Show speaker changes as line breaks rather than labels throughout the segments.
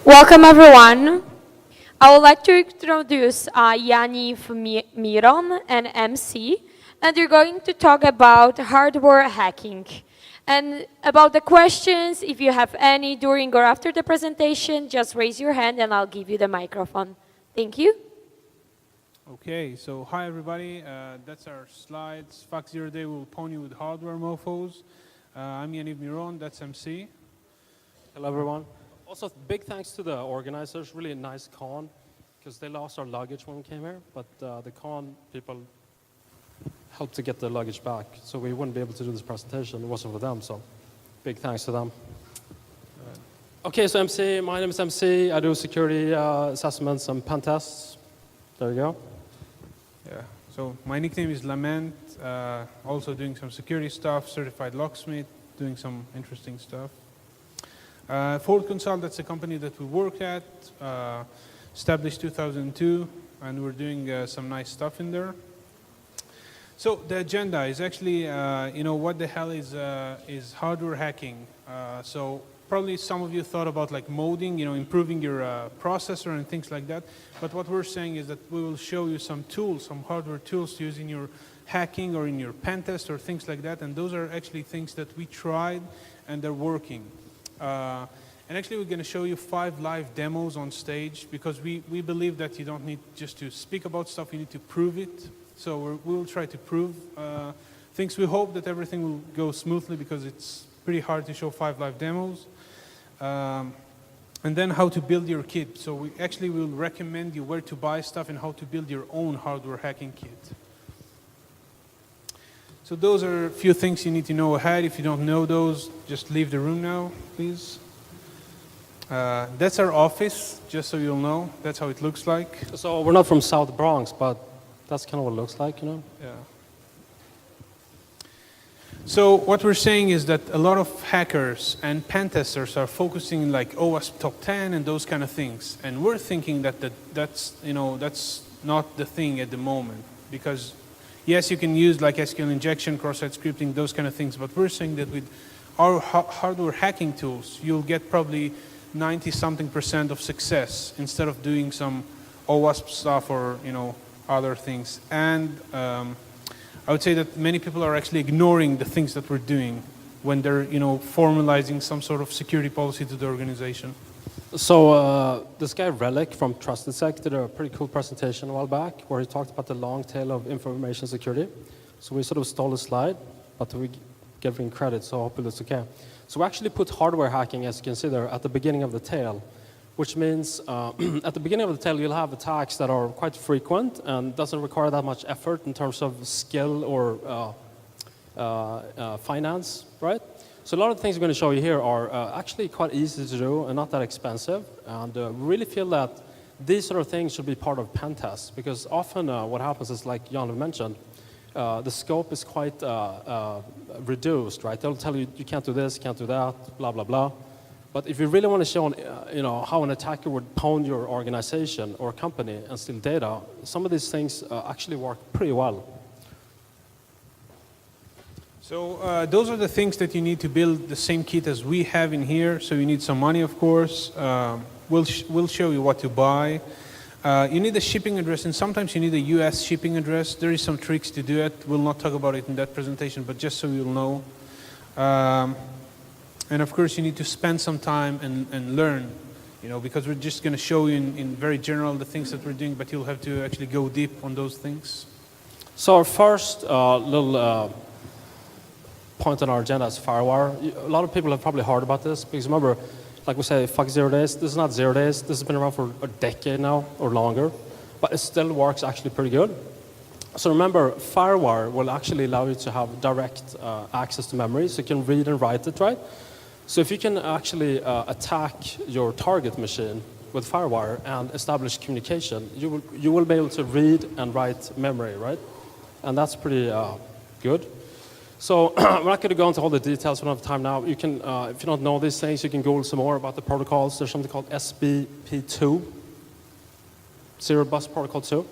Welcome everyone. I would like to introduce Yaniv Miron, an MC, and we're going to talk about hardware hacking. And about the questions, if you have any during or after the presentation, just raise your hand and I'll give you the microphone. Thank you.
Okay, so hi everybody, that's our slides. Ph0k Day Will Pwn U with Hardware Mofos. I'm Yaniv Miron, that's MC.
Hello everyone. Also, big thanks to the organizers, really nice con, because they lost our luggage when we came here, but the con people helped to get the luggage back, so we wouldn't be able to do this presentation. It wasn't for them, so big thanks to them. Okay, so MC, my name is MC. I do security assessments and pen tests. There you go.
Yeah, so my nickname is Lament, also doing some security stuff, certified locksmith, doing some interesting stuff. Ph0k Consult, that's a company that we work at, established 2002, and we're doing some nice stuff in there. So the agenda is actually, what the hell is hardware hacking? So probably some of you thought about like modding, improving your processor and things like that. But what we're saying is that we will show you some tools, some hardware tools to use in your hacking or in your pen test or things like that. And those are actually things that we tried and they're working. And actually we're going to show you 5 live demos on stage because we believe that you don't need just to speak about stuff, you need to prove it. So we'll try to prove things. We hope that everything will go smoothly because it's pretty hard to show 5 live demos. And then how to build your kit. So we actually will recommend you where to buy stuff and how to build your own hardware hacking kit. So those are a few things you need to know ahead. If you don't know those, just leave the room now, please. That's our office, just so you'll know. That's how it looks like.
So we're not from South Bronx, but that's kind of what it looks like,
Yeah. So what we're saying is that a lot of hackers and pen testers are focusing like OWASP top 10 and those kind of things. And we're thinking that that's not the thing at the moment. Because yes, you can use like SQL injection, cross-site scripting, those kind of things. But we're saying that with our hardware hacking tools, you'll get probably 90-something% of success instead of doing some OWASP stuff or other things. And I would say that many people are actually ignoring the things that we're doing when they're formalizing some sort of security policy to the organization.
So this guy Relic from TrustedSec did a pretty cool presentation a while back where he talked about the long tail of information security. So we sort of stole a slide, but we gave him credit, so hopefully it's okay. So we actually put hardware hacking, as you can see there, at the beginning of the tail, which means at the beginning of the tail you'll have attacks that are quite frequent and doesn't require that much effort in terms of skill or finance, right? So a lot of the things we're going to show you here are actually quite easy to do and not that expensive. And we really feel that these sort of things should be part of pen tests because often what happens is, like Yaniv mentioned, the scope is quite reduced, right? They'll tell you, you can't do this, you can't do that, blah, blah, blah. But if you really want to show, how an attacker would pwn your organization or company and steal data, some of these things actually work pretty well.
So those are the things that you need to build the same kit as we have in here. So you need some money, of course. We'll show you what to buy. You need a shipping address, and sometimes you need a US shipping address. There is some tricks to do it. We'll not talk about it in that presentation, but just so you'll know. And of course, you need to spend some time and learn, because we're just going to show you in very general the things that we're doing, but you'll have to actually go deep on those things.
So our first little point on our agenda is FireWire. A lot of people have probably heard about this because remember, like we say, fuck 0 days. This is not 0 days. This has been around for a decade now or longer, but it still works actually pretty good. So remember, FireWire will actually allow you to have direct access to memory, so you can read and write it, right? So if you can actually attack your target machine with FireWire and establish communication, you will be able to read and write memory, right? And that's pretty good. So we're not going to go into all the details. We don't have time now. You can, if you don't know these things, you can Google some more about the protocols. There's something called SBP2, Zero Bus Protocol 2.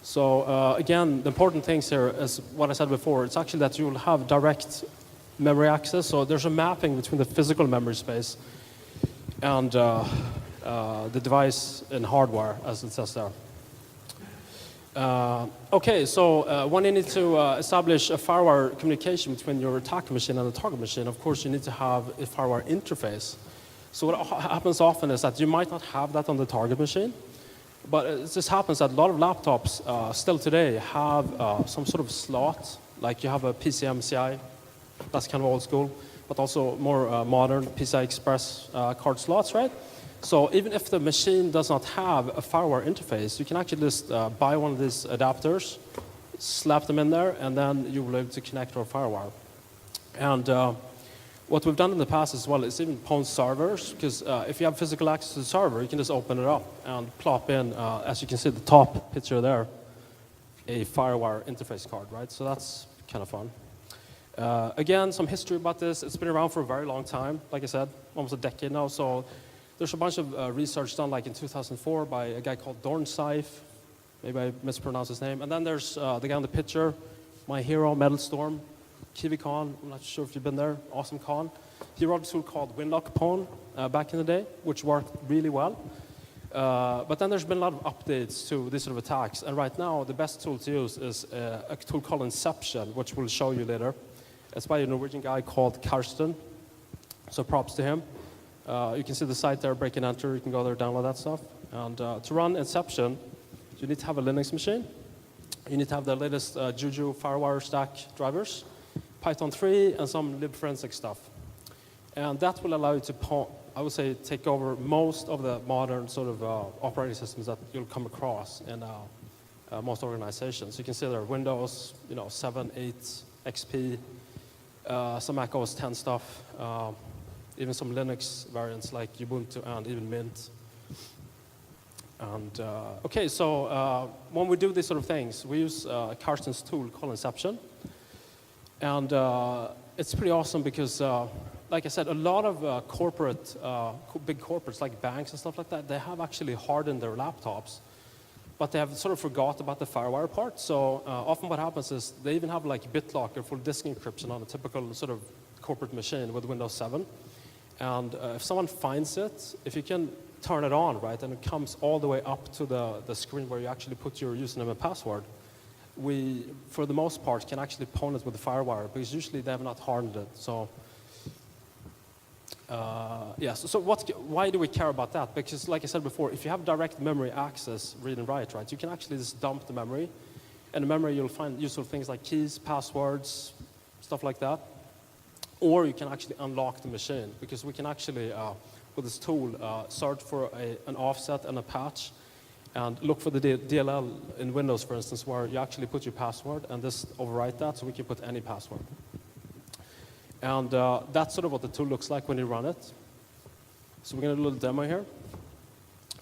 So again, the important things here is what I said before. It's actually that you will have direct memory access. So there's a mapping between the physical memory space and the device in hardware, as it says there. Okay, so when you need to establish a firewire communication between your attacker machine and the target machine, of course you need to have a firewire interface. So what happens often is that you might not have that on the target machine, but it just happens that a lot of laptops still today have some sort of slot, like you have a PCMCI, that's kind of old school, but also more modern PCI Express card slots, right? So even if the machine does not have a firewire interface, you can actually just buy one of these adapters, slap them in there, and then you will be able to connect to a firewire. And what we've done in the past as well is even Pwn servers, because if you have physical access to the server, you can just open it up and plop in, as you can see the top picture there, a firewire interface card, right? So that's kind of fun. Again, some history about this. It's been around for a very long time, like I said, almost a decade now. So there's a bunch of research done like in 2004 by a guy called Dornseif. Maybe I mispronounced his name. And then there's the guy on the picture, my hero, Metal Storm, KiwiCon. I'm not sure if you've been there. Awesome con. He wrote a tool called Pwn back in the day, which worked really well. But then there's been a lot of updates to these sort of attacks. And right now, the best tool to use is a tool called Inception, which we'll show you later. It's by a Norwegian guy called Karsten. So props to him. You can see the site there, break and enter. You can go there, download that stuff. And to run Inception, you need to have a Linux machine. You need to have the latest Juju FireWire stack drivers, Python 3, and some libforensic stuff. And that will allow you to, I would say, take over most of the modern sort of operating systems that you'll come across in most organizations. You can see there are Windows, 7, 8, XP, some Mac OS 10 stuff, even some Linux variants like Ubuntu and even Mint. And okay, so when we do these sort of things, we use Karsten's tool called Inception. And it's pretty awesome because, like I said, a lot of big corporates like banks and stuff like that, they have actually hardened their laptops, but they have sort of forgot about the FireWire part. So often what happens is they even have like Bitlocker for disk encryption on a typical sort of corporate machine with Windows 7. And if someone finds it, if you can turn it on, right, and it comes all the way up to the screen where you actually put your username and password, we, for the most part, can actually pwn it with the FireWire because usually they have not hardened it. So, yes. So why do we care about that? Because, like I said before, if you have direct memory access, read and write, right, you can actually just dump the memory. And in memory, you'll find useful things like keys, passwords, stuff like that. Or you can actually unlock the machine because we can actually, with this tool, search for an offset and a patch and look for the DLL in Windows, for instance, where you actually put your password and just overwrite that so we can put any password. And that's sort of what the tool looks like when you run it. So we're going to do a little demo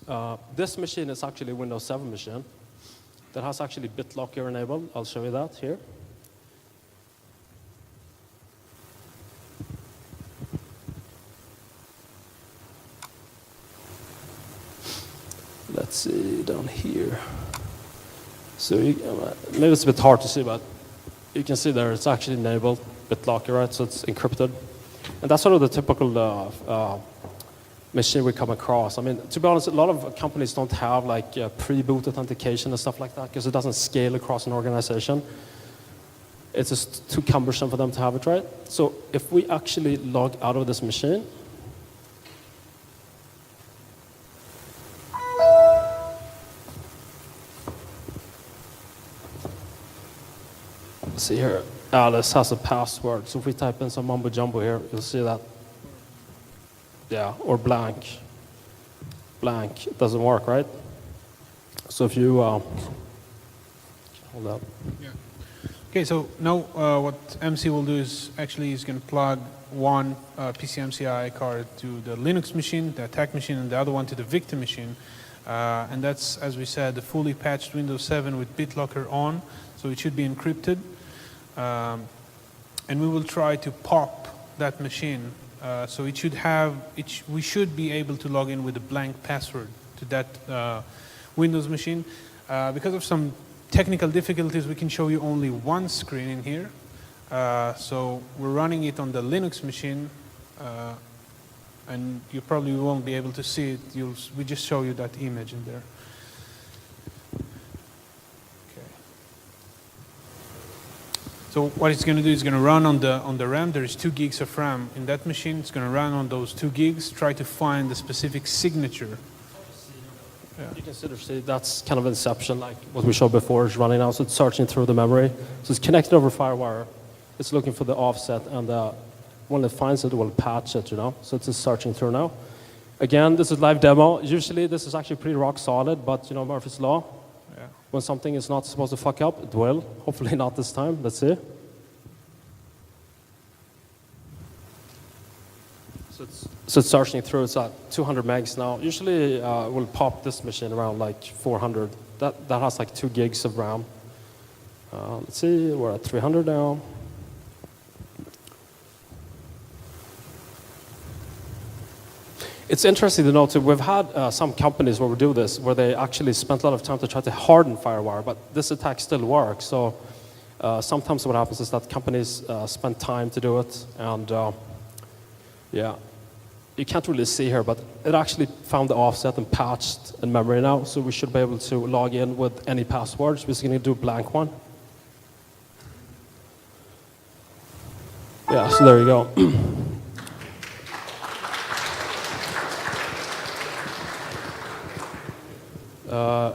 here. This machine is actually a Windows 7 machine that has actually Bitlocker enabled. I'll show you that here. Let's see down here. So maybe it's a bit hard to see, but you can see there it's actually enabled Bitlocker, right? So it's encrypted. And that's sort of the typical machine we come across. I mean, to be honest, a lot of companies don't have like pre-boot authentication and stuff like that because it doesn't scale across an organization. It's just too cumbersome for them to have it, right? So if we actually log out of this machine, see here, Alice has a password. So if we type in some mumbo jumbo here, you'll see that. Yeah, or blank. Blank. It doesn't work, right? So if you hold up.
Yeah. Okay, so now what MC will do is actually he's going to plug one PCMCI card to the Linux machine, the attack machine, and the other one to the victim machine. And that's, as we said, the fully patched Windows 7 with BitLocker on, so it should be encrypted. And we will try to pop that machine. So it should have, we should be able to log in with a blank password to that Windows machine. Because of some technical difficulties, we can show you only one screen in here. So we're running it on the Linux machine. and you probably won't be able to see it. We just show you that image in there. Okay. So what it's going to do is going to run on the RAM. There is 2 gigs of RAM in that machine. It's going to run on those 2 gigs, try to find the specific signature. Yeah.
You can see that's kind of inception, like what we showed before is running now. So it's searching through the memory. So it's connected over FireWire. It's looking for the offset, and when it finds it, it will patch it, So it's just searching through now. Again, this is live demo. Usually this is actually pretty rock solid, but Murphy's Law, when something is not supposed to fuck up, it will. Hopefully not this time. Let's see. So it's searching through. It's at 200 megs now. Usually we'll pop this machine around like 400. That has like 2 gigs of RAM. Let's see, we're at 300 now. It's interesting to note, we've had some companies where we do this, where they actually spent a lot of time to try to harden FireWire, but this attack still works. So sometimes what happens is that companies spend time to do it, and yeah, you can't really see here, but it actually found the offset and patched in memory now, so we should be able to log in with any passwords. We're just going to do a blank one. Yeah, so there you go.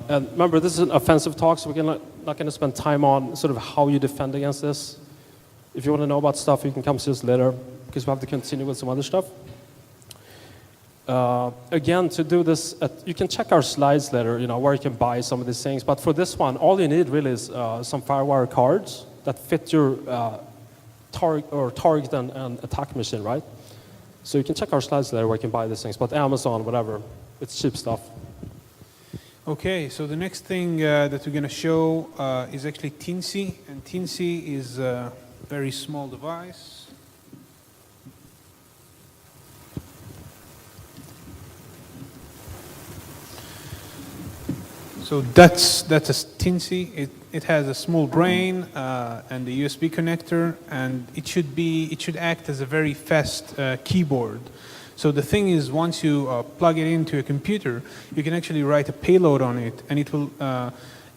And remember, this is an offensive talk, so we're not going to spend time on sort of how you defend against this. If you want to know about stuff, you can come see us later, because we have to continue with some other stuff. Again, to do this, you can check our slides later, where you can buy some of these things. But for this one, all you need really is some FireWire cards that fit your target and attack machine, right? So you can check our slides later where you can buy these things. But Amazon, whatever, it's cheap stuff.
Okay, so the next thing that we're going to show is actually Teensy, and Teensy is a very small device. So that's a Teensy. It has a small brain and the USB connector, and it should act as a very fast keyboard. So the thing is, once you plug it into a computer, you can actually write a payload on it, and it will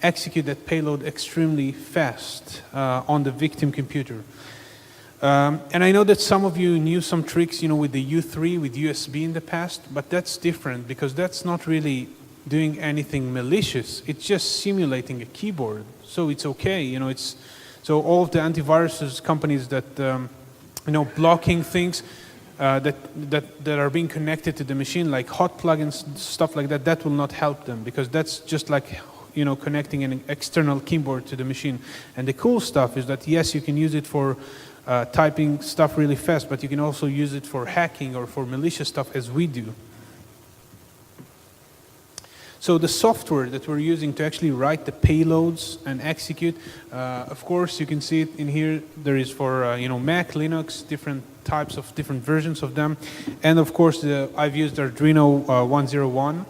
execute that payload extremely fast on the victim computer. And I know that some of you knew some tricks, with the U3, with USB in the past, but that's different because that's not really doing anything malicious. It's just simulating a keyboard, so it's okay. So all of the antivirus companies that blocking things. That are being connected to the machine, like hot plugins, stuff like that, that will not help them, because that's just like connecting an external keyboard to the machine. And the cool stuff is that yes, you can use it for typing stuff really fast, but you can also use it for hacking or for malicious stuff, as we do. So the software that we're using to actually write the payloads and execute, of course, you can see it in here. There is for Mac, Linux, different types of different versions of them, and of course I've used Arduino 101.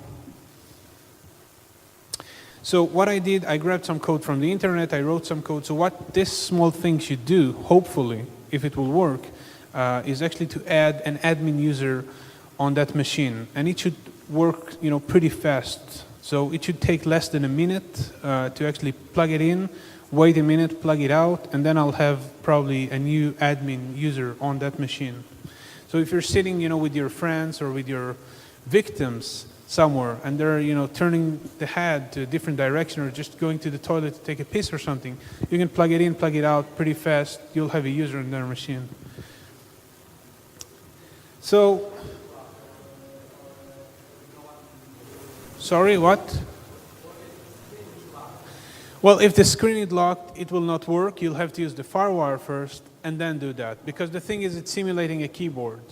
So what I did, I grabbed some code from the internet. I wrote some code. So what this small thing should do, hopefully, if it will work, is actually to add an admin user on that machine, and it should work pretty fast. So it should take less than a minute to actually plug it in, wait a minute, plug it out, and then I'll have probably a new admin user on that machine. So if you're sitting with your friends or with your victims somewhere, and they're turning the head to a different direction or just going to the toilet to take a piss or something, you can plug it in, plug it out pretty fast. You'll have a user on their machine. So sorry, what? Well, if the screen is locked, it will not work. You'll have to use the FireWire first and then do that, because the thing is, it's simulating a keyboard.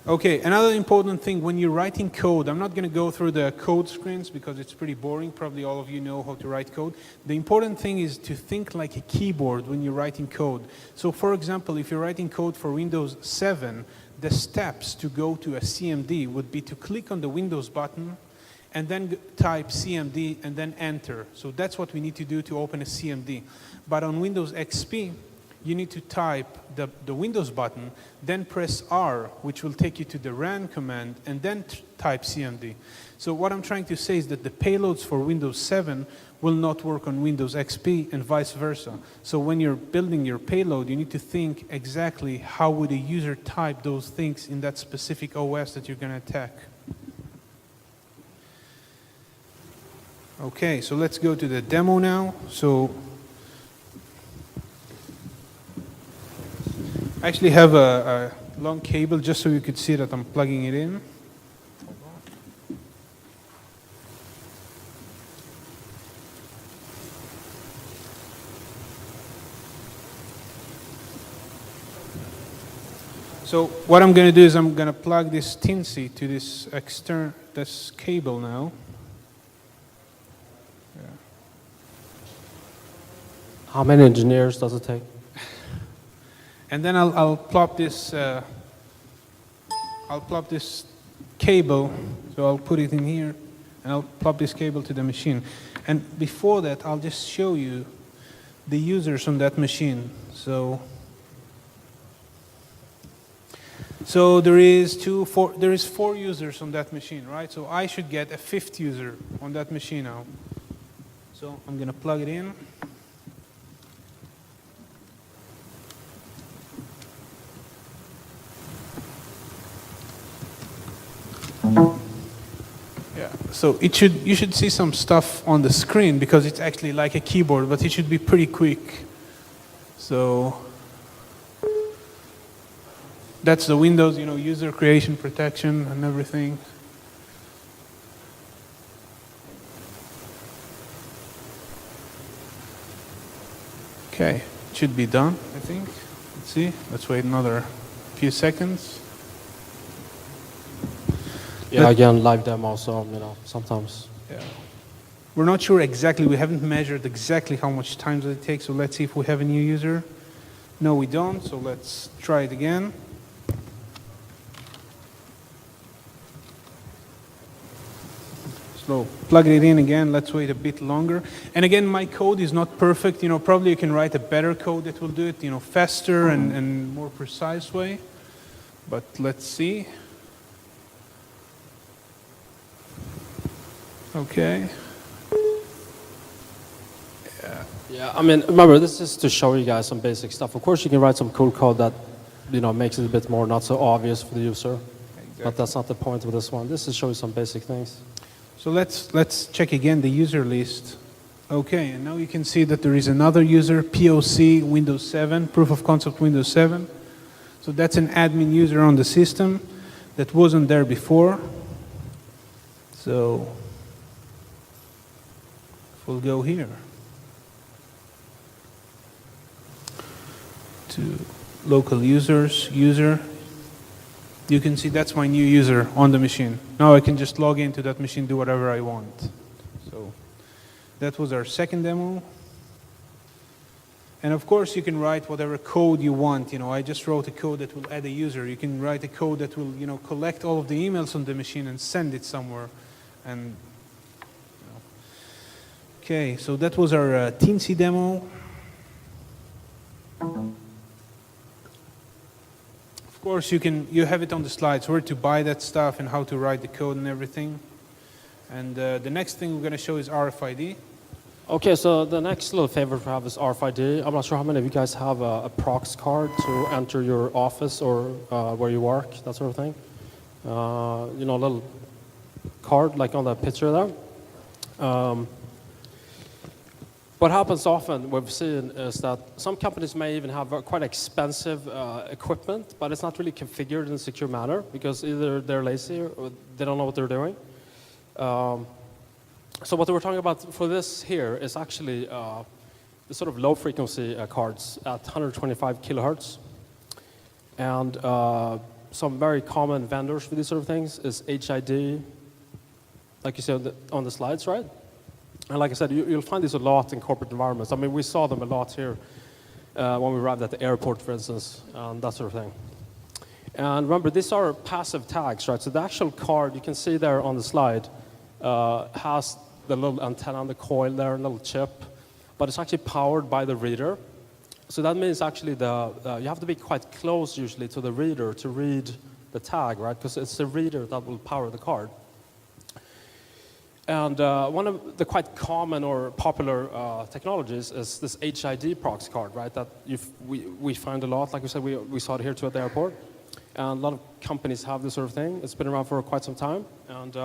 Okay, another important thing when you're writing code, I'm not going to go through the code screens because it's pretty boring. Probably all of you know how to write code. The important thing is to think like a keyboard when you're writing code. So for example, if you're writing code for Windows 7, the steps to go to a CMD would be to click on the Windows button and then type CMD and then enter. So that's what we need to do to open a CMD. But on Windows XP, you need to type the Windows button, then press R, which will take you to the ran command, and then type CMD. So what I'm trying to say is that the payloads for Windows 7 will not work on Windows XP and vice versa. So when you're building your payload, you need to think exactly how would a user type those things in that specific OS that you're going to attack. Okay, so let's go to the demo now. So I actually have a long cable just so you could see that I'm plugging it in. So what I'm going to do is I'm going to plug this Tinsy to this cable now. Yeah.
How many engineers does it take?
And then I'll plop this cable. So I'll put it in here, and I'll plop this cable to the machine. And before that, I'll just show you the users on that machine. So there is 4 users on that machine, right? So I should get a 5th user on that machine now. So I'm going to plug it in. Yeah. So you should see some stuff on the screen because it's actually like a keyboard, but it should be pretty quick. So that's the Windows, user creation protection and everything. Okay, it should be done, I think. Let's see. Let's wait another few seconds.
Yeah, again, live demo, so, sometimes.
Yeah. We're not sure exactly. We haven't measured exactly how much time does it take, so let's see if we have a new user. No, we don't, so let's try it again. So plug it in again, let's wait a bit longer. And again, my code is not perfect. Probably you can write a better code that will do it, faster and more precise way. But let's see. Okay.
Yeah, remember, this is to show you guys some basic stuff. Of course, you can write some cool code that, makes it a bit more not so obvious for the user. Exactly. But that's not the point of this one. This is to show you some basic things.
So let's check again the user list. Okay, and now you can see that there is another user, POC Windows 7, proof of concept Windows 7. So that's an admin user on the system that wasn't there before. So we'll go here to local users, user. You can see that's my new user on the machine. Now I can just log into that machine, do whatever I want. So that was our second demo. And of course you can write whatever code you want. I just wrote a code that will add a user. You can write a code that will, collect all of the emails on the machine and send it somewhere. And okay, so that was our Teensy demo. Of course, you have it on the slides where to buy that stuff and how to write the code and everything. And the next thing we're going to show is RFID.
Okay, so the next little favorite we have is RFID. I'm not sure how many of you guys have a proxcard to enter your office or where you work, that sort of thing. A little card like on the picture there. What happens often, we've seen, is that some companies may even have quite expensive equipment, but it's not really configured in a secure manner because either they're lazy or they don't know what they're doing. So what we're talking about for this here is actually the sort of low-frequency cards at 125 kilohertz. And some very common vendors for these sort of things is HID, like you see on the slides, right? And like I said, you'll find these a lot in corporate environments. We saw them a lot here when we arrived at the airport, for instance, and that sort of thing. And remember, these are passive tags, right? So the actual card, you can see there on the slide, has the little antenna on the coil there, a little chip, but it's actually powered by the reader. So that means actually you have to be quite close usually to the reader to read the tag, right? Because it's the reader that will power the card. And one of the quite common or popular technologies is this HID proxcard, right? That we find a lot. Like we said, we saw it here too at the airport. And a lot of companies have this sort of thing. It's been around for quite some time. And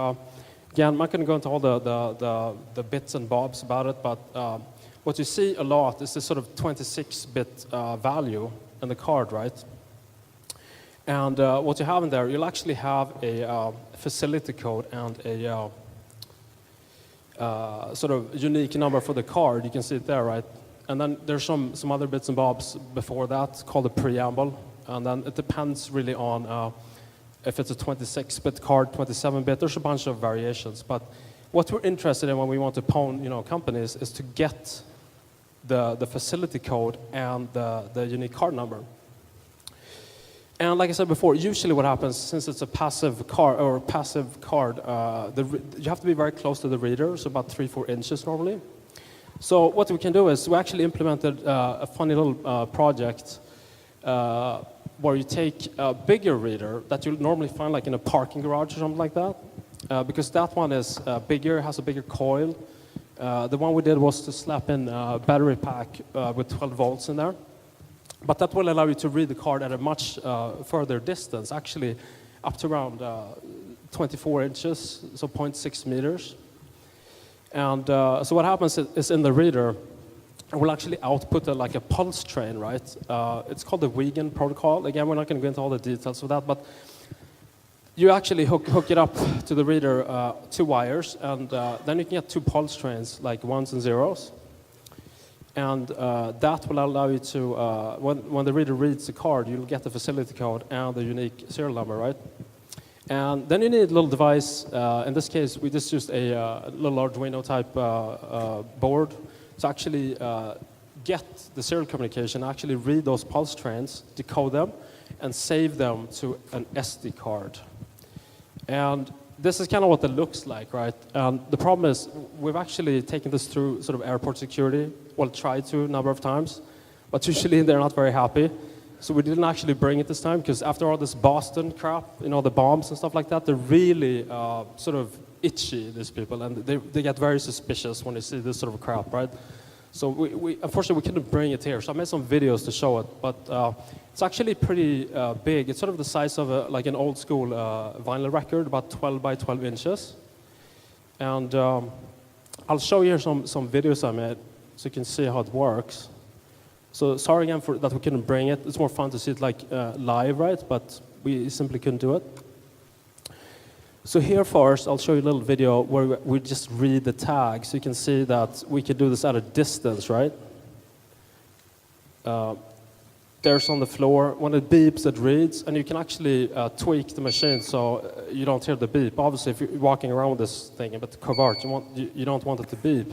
again, I'm not going to go into all the bits and bobs about it, but what you see a lot is this sort of 26-bit value in the card, right? And what you have in there, you'll actually have a facility code and a sort of unique number for the card. You can see it there, right? And then there's some other bits and bobs before that called a preamble. And then it depends really on if it's a 26-bit card, 27-bit. There's a bunch of variations. But what we're interested in when we want to pwn, companies is to get the facility code and the unique card number. And like I said before, usually what happens, since it's a passive card, you have to be very close to the reader, so about 3-4 inches normally. So what we can do is we actually implemented a funny little project where you take a bigger reader that you'll normally find like in a parking garage or something like that, because that one is bigger, has a bigger coil. The one we did was to slap in a battery pack with 12 volts in there. But that will allow you to read the card at a much further distance, actually up to around 24 inches, so 0.6 meters. And so what happens is in the reader, it will actually output like a pulse train, right? It's called the vegan protocol. Again, we're not going to go into all the details of that, but you actually hook it up to the reader, 2 wires, and then you can get 2 pulse trains, like ones and zeros. And that will allow you to, when the reader reads the card, you'll get the facility code and the unique serial number, right? And then you need a little device. In this case, we just used a little Arduino type board to actually get the serial communication, actually read those pulse trains, decode them, and save them to an SD card. And this is kind of what it looks like, right? And the problem is we've actually taken this through sort of airport security. Well, tried to a number of times, but usually they're not very happy. So we didn't actually bring it this time because after all this Boston crap, the bombs and stuff like that, they're really sort of itchy, these people, and they get very suspicious when they see this sort of crap, right? So we unfortunately, we couldn't bring it here. So I made some videos to show it, but it's actually pretty big. It's sort of the size of like an old school vinyl record, about 12 by 12 inches. And I'll show you here some videos I made so you can see how it works. So sorry again for that we couldn't bring it. It's more fun to see it like live, right? But we simply couldn't do it. So here first, I'll show you a little video where we just read the tag, so you can see that we can do this at a distance, right? There's on the floor. When it beeps, it reads, and you can actually tweak the machine so you don't hear the beep. Obviously, if you're walking around with this thing, but covert, you don't want it to beep.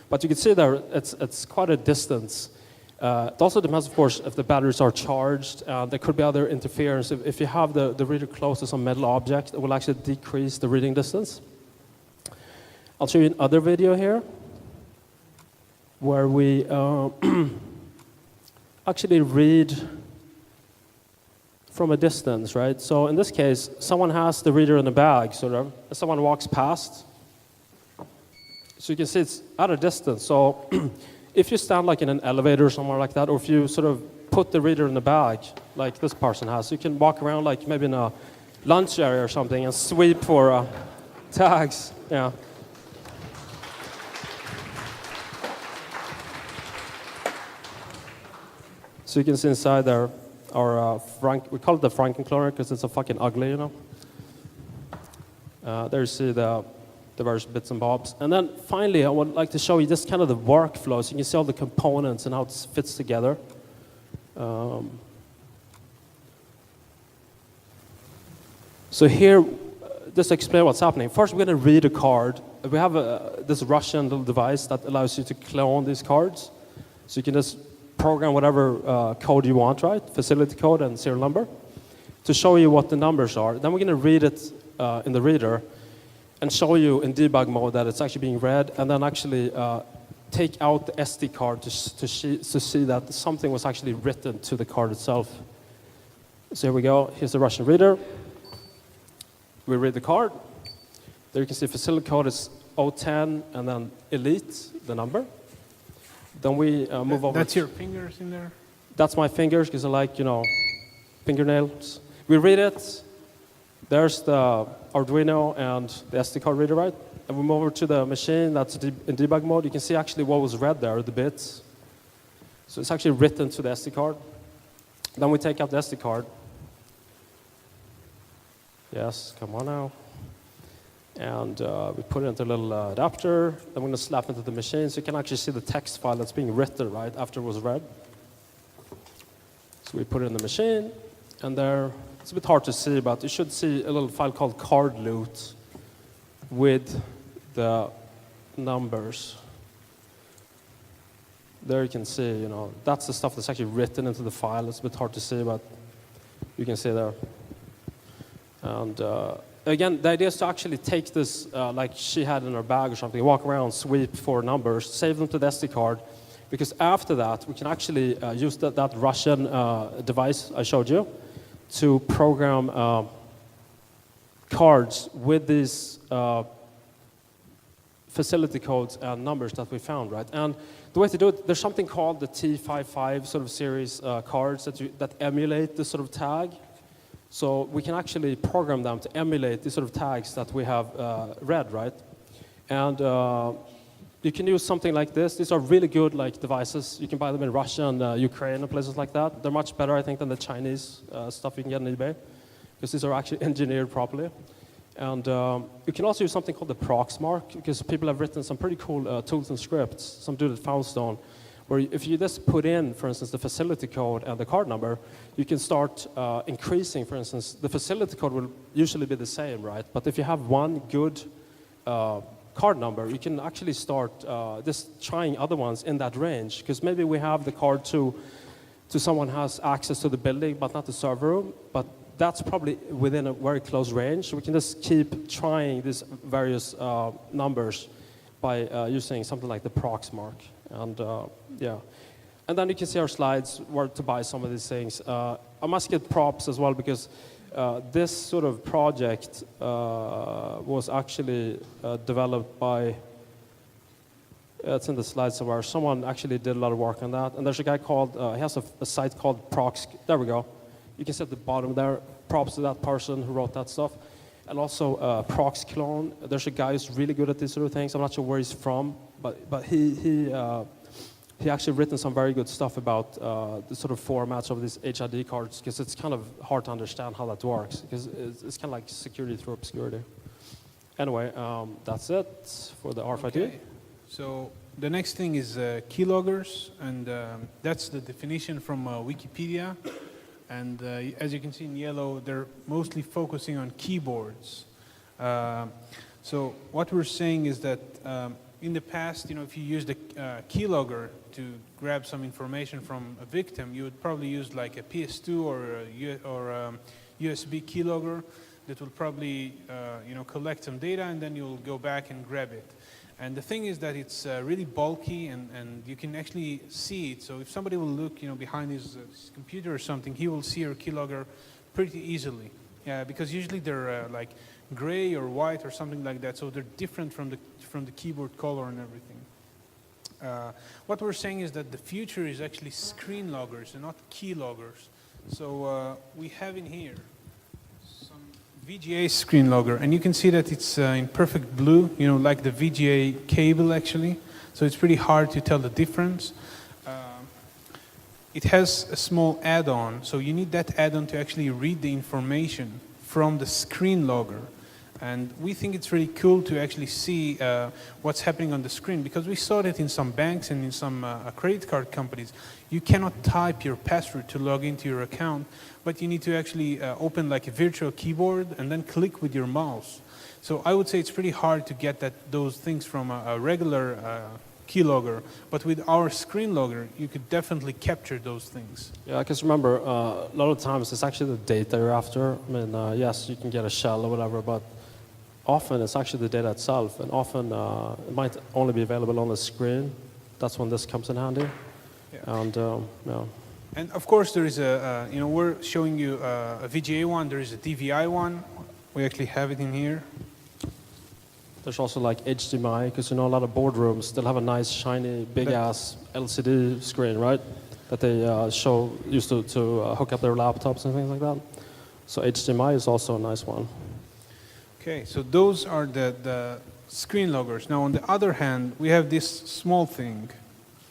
But you can see there, it's quite a distance. It also depends, of course, if the batteries are charged. There could be other interference. If you have the reader close to some metal object, it will actually decrease the reading distance. I'll show you another video here where we actually read from a distance, right? So in this case, someone has the reader in a bag, sort of, and someone walks past. So you can see it's at a distance. So if you stand like in an elevator or somewhere like that, or if you sort of put the reader in a bag, like this person has, you can walk around like maybe in a lunch area or something and sweep for tags. Yeah. So you can see inside there our we call it the Frankencloner because it's so fucking ugly, There you see the various bits and bobs. And then finally, I would like to show you just kind of the workflow, so you can see all the components and how it fits together. So here, just to explain what's happening. First, we're going to read a card. We have this Russian little device that allows you to clone these cards. So you can just program whatever code you want, right? Facility code and serial number, to show you what the numbers are. Then we're going to read it in the reader and show you in debug mode that it's actually being read, and then actually take out the SD card to see that something was actually written to the card itself. So here we go. Here's the Russian reader. We read the card. There you can see facility code is 010 and then elite, the number. Then we move over.
That's your fingers in there?
That's my fingers because I like, fingernails. We read it. There's the Arduino and the SD card reader, right? And we move over to the machine that's in debug mode. You can see actually what was read there, the bits. So it's actually written to the SD card. Then we take out the SD card. Yes, come on now. And we put it into a little adapter. Then we're going to slap into the machine so you can actually see the text file that's being written right after it was read. So we put it in the machine, and there, it's a bit hard to see, but you should see a little file called card loot with the numbers. There you can see, that's the stuff that's actually written into the file. It's a bit hard to see, but you can see there. And again, the idea is to actually take this, like she had in her bag or something, walk around, sweep for numbers, save them to the SD card, because after that, we can actually use that Russian device I showed you to program cards with these facility codes and numbers that we found, right? And the way to do it, there's something called the T55 sort of series cards that emulate this sort of tag. So we can actually program them to emulate these sort of tags that we have read, right? And you can use something like this. These are really good devices. You can buy them in Russia and Ukraine and places like that. They're much better, I think, than the Chinese stuff you can get on eBay, because these are actually engineered properly. And you can also use something called the proxmark, because people have written some pretty cool tools and scripts. Some dude at Foundstone, where if you just put in, for instance, the facility code and the card number, you can start increasing, for instance, the facility code will usually be the same, right? But if you have one good card number, you can actually start just trying other ones in that range, because maybe we have the card to someone who has access to the building, but not the server room, but that's probably within a very close range. So we can just keep trying these various numbers by using something like the proxmark. And yeah, and then you can see our slides where to buy some of these things. I must get props as well, because this sort of project was actually developed by, it's in the slides somewhere, someone actually did a lot of work on that. And there's a guy called, he has a site called there we go. You can see at the bottom there, props to that person who wrote that stuff. And also proxclone. There's a guy who's really good at these sort of things. I'm not sure where he's from, but he actually written some very good stuff about the sort of formats of these HID cards, because it's kind of hard to understand how that works, because it's kind of like security through obscurity. Anyway, that's it for the RFID.
Okay. So the next thing is keyloggers, and that's the definition from Wikipedia. And as you can see in yellow, they're mostly focusing on keyboards. So what we're saying is that in the past, if you used a keylogger to grab some information from a victim, you would probably use like a PS2 or a USB keylogger that will probably collect some data, and then you'll go back and grab it. And the thing is that it's really bulky, and you can actually see it. So if somebody will look, behind his computer or something, he will see your keylogger pretty easily. Yeah, because usually they're like gray or white or something like that. So they're different from the keyboard color and everything. What we're saying is that the future is actually screenloggers and not keyloggers. So we have in here VGA screen logger, and you can see that it's in perfect blue, like the VGA cable actually. So it's pretty hard to tell the difference. It has a small add-on, so you need that add-on to actually read the information from the screen logger. And we think it's really cool to actually see what's happening on the screen, because we saw that in some banks and in some credit card companies. You cannot type your password to log into your account, but you need to actually open like a virtual keyboard and then click with your mouse. So I would say it's pretty hard to get those things from a regular keylogger, but with our screen logger, you could definitely capture those things.
Yeah, because remember, a lot of times it's actually the data you're after. I mean, yes, you can get a shell or whatever, but often it's actually the data itself, and often it might only be available on the screen. that's when this comes in handy.
Yeah.
And yeah.
And of course, there is we're showing you a VGA one. There is a DVI one. We actually have it in here.
There's also like HDMI, because a lot of boardrooms still have a nice, shiny, big-ass LCD screen, right? That they used to hook up their laptops and things like that. So HDMI is also a nice one.
Okay, so those are the screen loggers. Now, on the other hand, we have this small thing,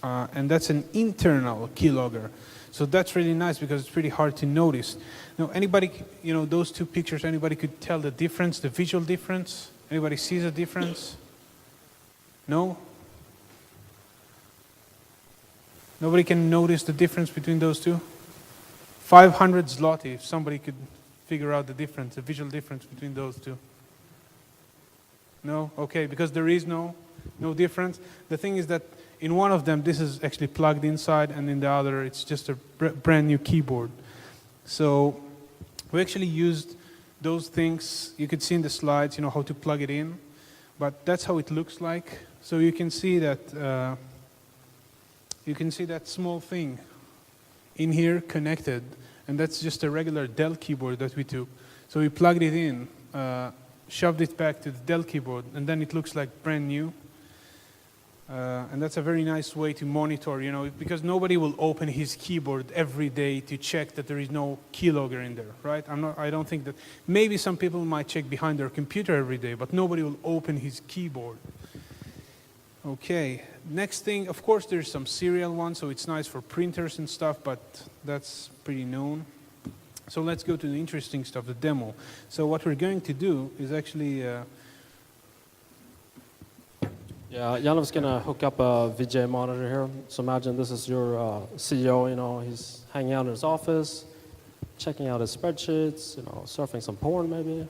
and that's an internal keylogger. So that's really nice because it's pretty hard to notice. Now, anybody, those two pictures, anybody could tell the difference, the visual difference? Anybody sees a difference? No? Nobody can notice the difference between those two? 500 zloty, if somebody could figure out the difference, the visual difference between those two. No? Okay, because there is no difference. The thing is that in one of them, this is actually plugged inside, and in the other, it's just a brand new keyboard. So we actually used those things. You could see in the slides, how to plug it in, but that's how it looks like. So you can see that small thing in here connected, and that's just a regular Dell keyboard that we took. So we plugged it in, shoved it back to the Dell keyboard, and then it looks like brand new. And that's a very nice way to monitor, because nobody will open his keyboard every day to check that there is no keylogger in there, right? I don't think that. Maybe some people might check behind their computer every day, but nobody will open his keyboard. Okay, next thing, of course, there's some serial ones, so it's nice for printers and stuff, but that's pretty known. So let's go to the interesting stuff, the demo. So what we're going to do is actually.
Yeah, Yaniv's gonna hook up a VGA monitor here. So imagine this is your CEO, he's hanging out in his office, checking out his spreadsheets, surfing some porn maybe.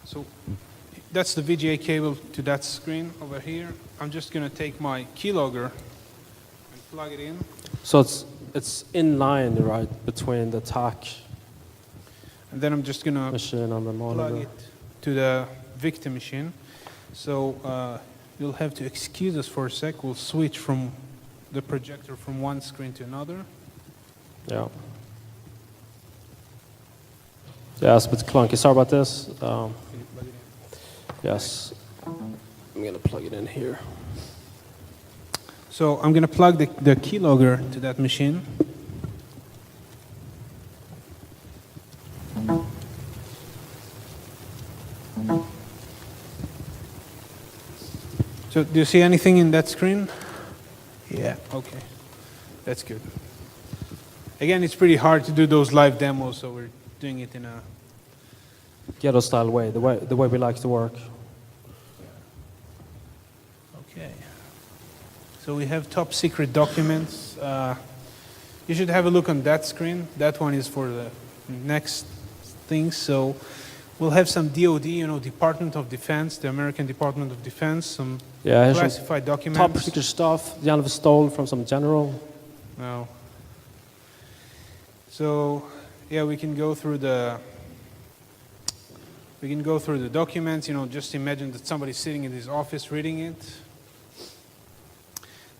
So that's the VGA cable to that screen over here. I'm just gonna take my keylogger and plug it in.
So it's in line, right, between the TAC
and then I'm just gonna
machine and the monitor.
Plug it to the victim machine. So you'll have to excuse us for a sec. We'll switch from the projector from one screen to another.
Yeah. Yeah, it's a bit clunky. Sorry about this.
Can you plug it in?
Yes. I'm going to plug it in here.
So I'm going to plug the keylogger to that machine. So do you see anything in that screen? Yeah, okay. That's good. Again, it's pretty hard to do those live demos, so we're doing it in a
ghetto-style way, the way we like to work.
Okay. So we have top secret documents. You should have a look on that screen. That one is for the next thing. So we'll have some DoD, Department of Defense, the American Department of Defense, some classified documents.
Top secret stuff Yaniv stole from some general.
No. So yeah, we can go through the documents. Just imagine that somebody's sitting in his office reading it.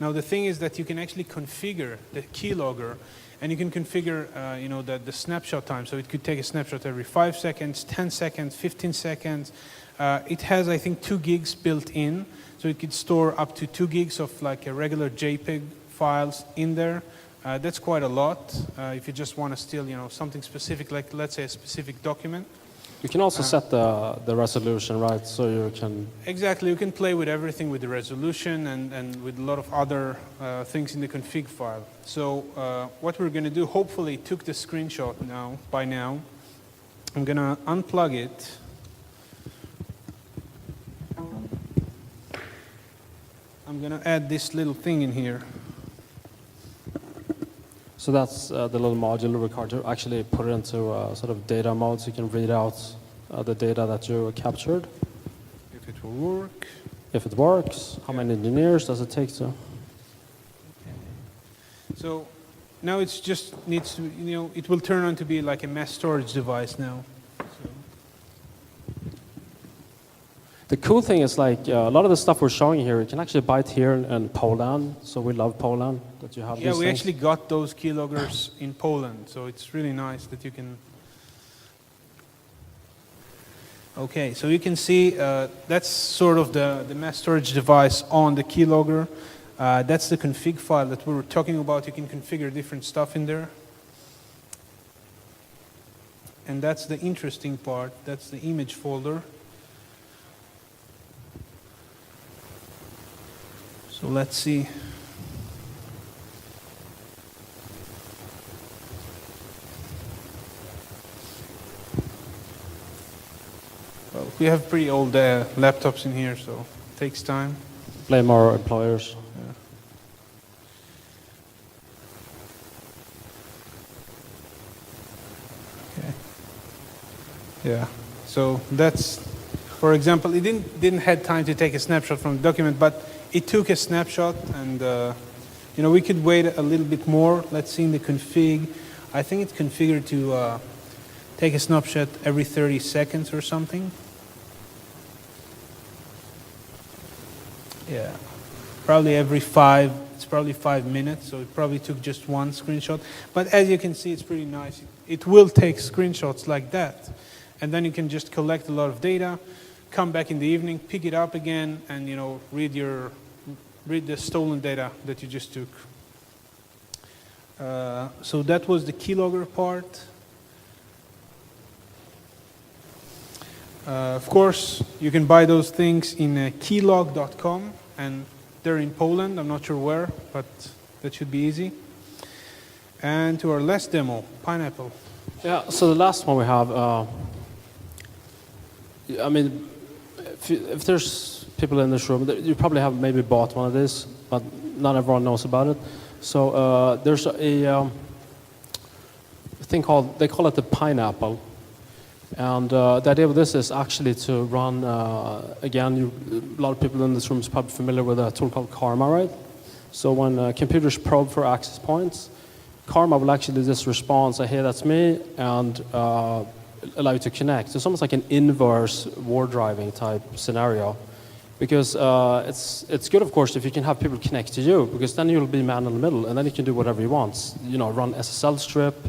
Now the thing is that you can actually configure the keylogger, and you can configure the snapshot time. So it could take a snapshot every 5 seconds, 10 seconds, 15 seconds. It has, I think, 2 gigs built in, so it could store up to 2 gigs of like a regular JPEG files in there. That's quite a lot if you just want to steal, something specific, like let's say a specific document.
You can also set the resolution, right? So you can...
Exactly, you can play with everything with the resolution and with a lot of other things in the config file. So what we're going to do, hopefully took the screenshot by now. I'm going to unplug it. I'm going to add this little thing in here.
So that's the little module required to actually put it into sort of data mode so you can read out the data that you captured.
If it will work.
If it works, how many engineers does it take to?
Okay. So now it's just needs to, it will turn on to be like a mass storage device now.
The cool thing is like a lot of the stuff we're showing here, you can actually buy it here in Poland. So we love Poland that you have
Yeah,
these
we
things.
actually got those keyloggers in Poland, so it's really nice that you can. Okay, so you can see that's sort of the mass storage device on the keylogger. That's the config file that we were talking about. You can configure different stuff in there. And that's the interesting part. That's the image folder. So let's see. Well, we have pretty old laptops in here, so it takes time.
Blame our employers.
Okay. Yeah. So that's, for example, it didn't have time to take a snapshot from the document, but it took a snapshot, and you know, we could wait a little bit more. Let's see in the config. I think it's configured to take a snapshot every 30 seconds or something. Yeah, probably every it's probably 5 minutes, so it probably took just one screenshot. But as you can see, it's pretty nice. It will take screenshots like that. And then you can just collect a lot of data, come back in the evening, pick it up again, and you know, read the stolen data that you just took. So that was the keylogger part. Of course, you can buy those things in keylog.com, and they're in Poland. I'm not sure where, but that should be easy. And to our last demo, Pineapple.
Yeah, so the last one we have, I mean, if there's people in this room, you probably have maybe bought one of these, but not everyone knows about it. So there's a thing called, they call it the Pineapple. And the idea of this is actually to run, again, a lot of people in this room is probably familiar with a tool called Karma, right? So when computers probe for access points, Karma will actually just respond, say, hey, that's me, and allow you to connect. So it's almost like an inverse war driving type scenario. Because it's good, of course, if you can have people connect to you, because then you'll be man in the middle, and then you can do whatever you want. You know, run SSL strip,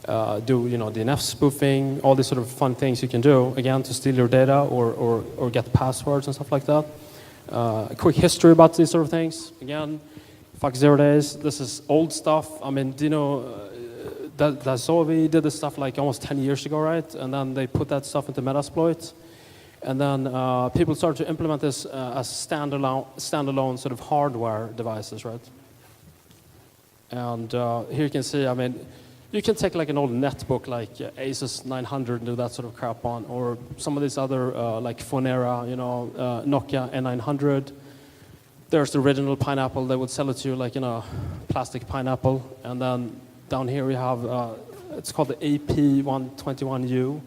do DNF spoofing, all these sort of fun things you can do, again, to steal your data or get passwords and stuff like that. A quick history about these sort of things. Again, Ph0k 0 days, this is old stuff. I mean, do you know, that Zoe did this stuff like almost 10 years ago, right? And then they put that stuff into Metasploit. And then people started to implement this as standalone sort of hardware devices, right? And here you can see, I mean, you can take like an old netbook like Asus 900 and do that sort of crap on, or some of these other like Fonera, you know, Nokia N900. There's the original Pineapple. They would sell it to you like in a plastic pineapple. And then down here we have, it's called the AP121 U.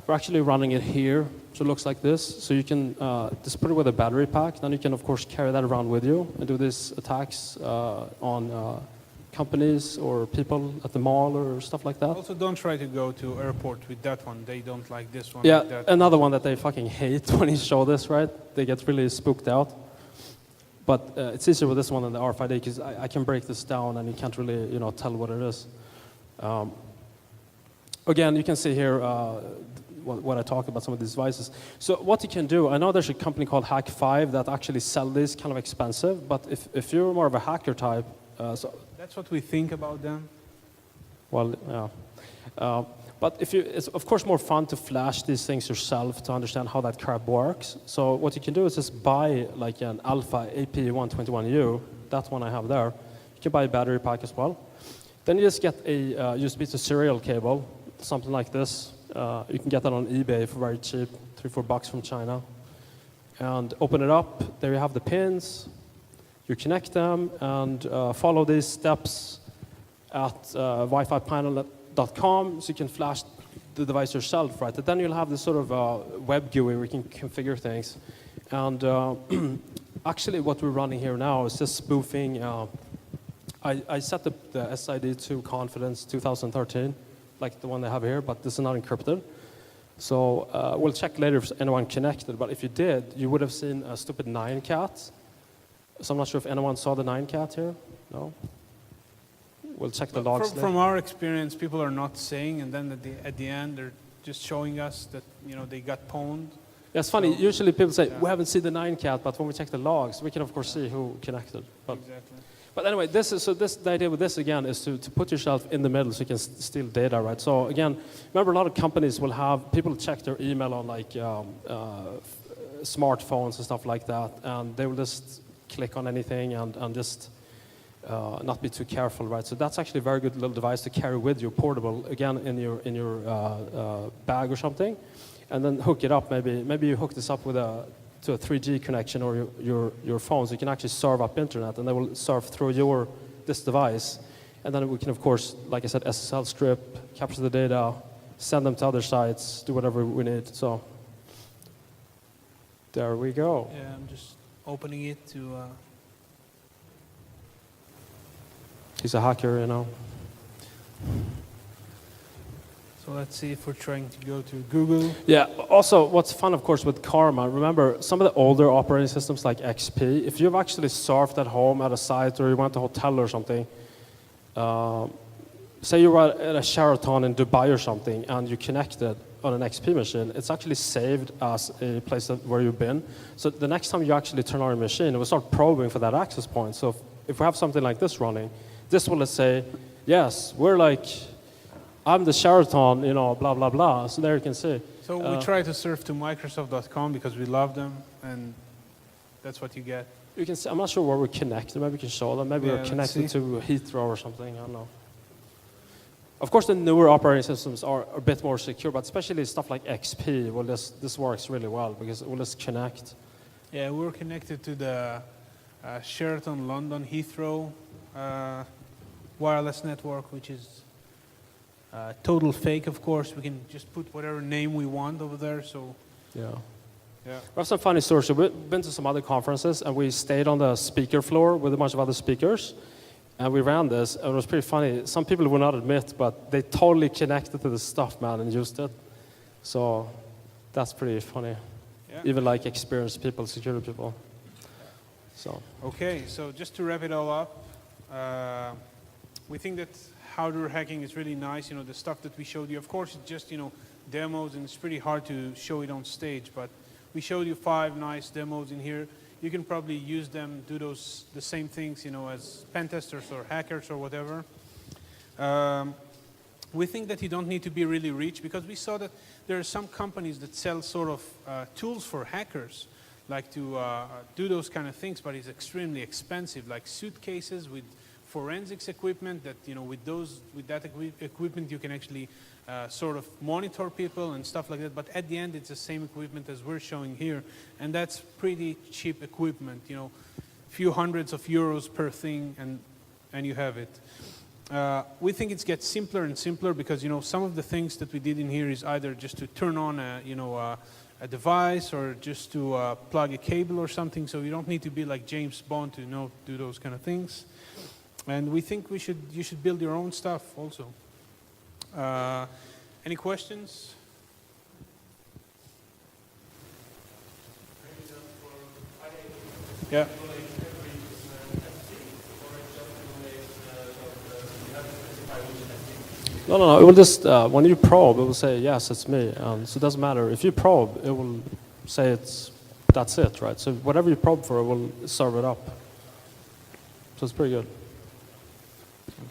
We're actually running it here, so it looks like this. So you can just put it with a battery pack. Then you can, of course, carry that around with you and do these attacks on companies or people at the mall or stuff like that.
Also, don't try to go to airport with that one. They don't like this one.
Yeah,
like that.
another one that they fucking hate when you show this, right? They get really spooked out. But it's easier with this one than the RFID because I can break this down and you can't really, you know, tell what it is. Again, you can see here what I talked about, some of these devices. So what you can do, I know there's a company called Hack5 that actually sell these kind of expensive, but if you're more of a hacker type, so
that's what we think about them.
well, yeah. But it's of course more fun to flash these things yourself to understand how that crap works. So what you can do is just buy like an Alpha AP121U, that one I have there. You can buy a battery pack as well. Then you just get a USB to serial cable, something like this. You can get that on eBay for very cheap, $3-4 from China. And open it up, there you have the pins. You connect them and follow these steps at WiFiPanel.com so you can flash the device yourself, right? And then you'll have this sort of web GUI where you can configure things. And actually what we're running here now is just spoofing. I set the SID to confidence 2013, like the one they have here, but this is not encrypted. So we'll check later if anyone connected, but if you did, you would have seen a stupid 9 cat. So I'm not sure if anyone saw the 9 cat here. No? We'll check the logs later.
From our experience, people are not saying, and then at the end, they're just showing us that they got pwned.
Yeah, it's funny.
So,
usually people say,
yeah.
we haven't seen the 9 cat, but when we check the logs, we can of course see who connected. But,
Exactly.
but anyway, the idea with this again is to put yourself in the middle so you can steal data, right? So again, remember a lot of companies will have people check their email on like smartphones and stuff like that, and they will just click on anything and just not be too careful, right? So that's actually a very good little device to carry with you, portable, again in your bag or something, and then hook it up. Maybe you hook this up with to a 3G connection or your phone, so you can actually serve up internet, and they will serve through this device, and then we can of course, like I said, SSL strip, capture the data, send them to other sites, do whatever we need. So there we go.
Yeah, I'm just opening it to.
He's a hacker, you know.
So let's see if we're trying to go to Google.
Yeah, also what's fun, of course, with Karma, remember some of the older operating systems like XP, if you've actually surfed at home at a site or you went to a hotel or something, say you were at a Sheraton in Dubai or something and you connected on an XP machine, it's actually saved as a place where you've been. So the next time you actually turn on your machine, it will start probing for that access point. So if we have something like this running, this will say, yes, I'm the Sheraton, blah, blah, blah. So there you can see.
So we try to surf to Microsoft.com because we love them, and that's what you get.
You can see, I'm not sure where we're connected. Maybe we can show them. Maybe
Yeah,
we're
let's
connected
see.
to Heathrow or something. I don't know. Of course, the newer operating systems are a bit more secure, but especially stuff like XP, well, this works really well because it will just connect.
Yeah, we're connected to the Sheraton London Heathrow wireless network, which is total fake, of course. We can just put whatever name we want over there. So
Yeah.
yeah.
We have some funny stories. We've been to some other conferences, and we stayed on the speaker floor with a bunch of other speakers, and we ran this, and it was pretty funny. Some people will not admit, but they totally connected to the stuff, man, and used it. So that's pretty funny.
Yeah.
Even like experienced people, security people. So.
Okay, so just to wrap it all up, we think that hardware hacking is really nice. The stuff that we showed you, of course, it's just, demos, and it's pretty hard to show it on stage, but we showed you 5 nice demos in here. You can probably use them, do the same things, as pen testers or hackers or whatever. We think that you don't need to be really rich because we saw that there are some companies that sell sort of tools for hackers, like to do those kind of things, but it's extremely expensive, like suitcases with forensics equipment that, with that equipment you can actually sort of monitor people and stuff like that. But at the end, it's the same equipment as we're showing here, and that's pretty cheap equipment, few hundreds of euros per thing, and you have it. We think it gets simpler and simpler because, some of the things that we did in here is either just to turn on a device or just to plug a cable or something. So you don't need to be like James Bond to do those kind of things. And we think you should build your own stuff also. Any questions? Yeah.
No. It will just, when you probe, it will say, yes, it's me. So it doesn't matter. If you probe, it will say that's it, right? So whatever you probe for, it will serve it up. So it's pretty good.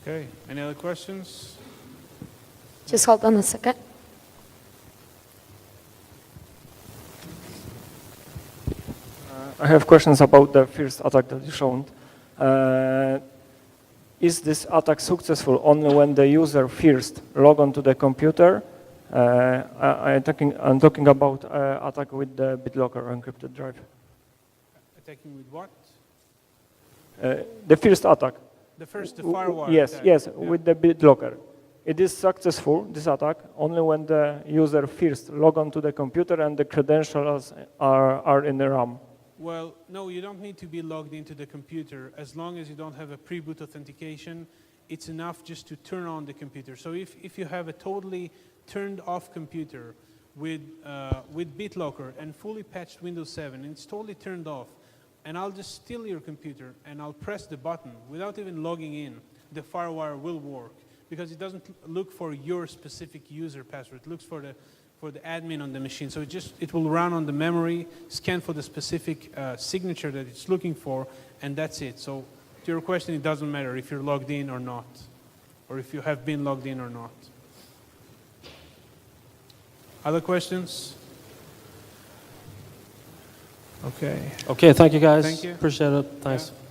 Okay. Any other questions?
Just hold on a second.
I have questions about the first attack that you showed. Is this attack successful only when the user first log on to the computer? I'm talking about attack with the Bitlocker encrypted drive.
Attacking with what?
The first attack.
The firewall
Yes,
attack.
yes,
Yeah.
with the Bitlocker. It is successful, this attack, only when the user first log on to the computer and the credentials are in the RAM.
Well, no, you don't need to be logged into the computer. As long as you don't have a pre-boot authentication, it's enough just to turn on the computer. So if you have a totally turned off computer with Bitlocker and fully patched Windows 7, and it's totally turned off, and I'll just steal your computer and I'll press the button without even logging in, the FireWire will work because it doesn't look for your specific user password. It looks for the admin on the machine. So it will run on the memory, scan for the specific signature that it's looking for, and that's it. So to your question, it doesn't matter if you're logged in or not, or if you have been logged in or not. Other questions? Okay.
Okay, thank you guys.
Thank you.
Appreciate it. Thanks.
Yeah.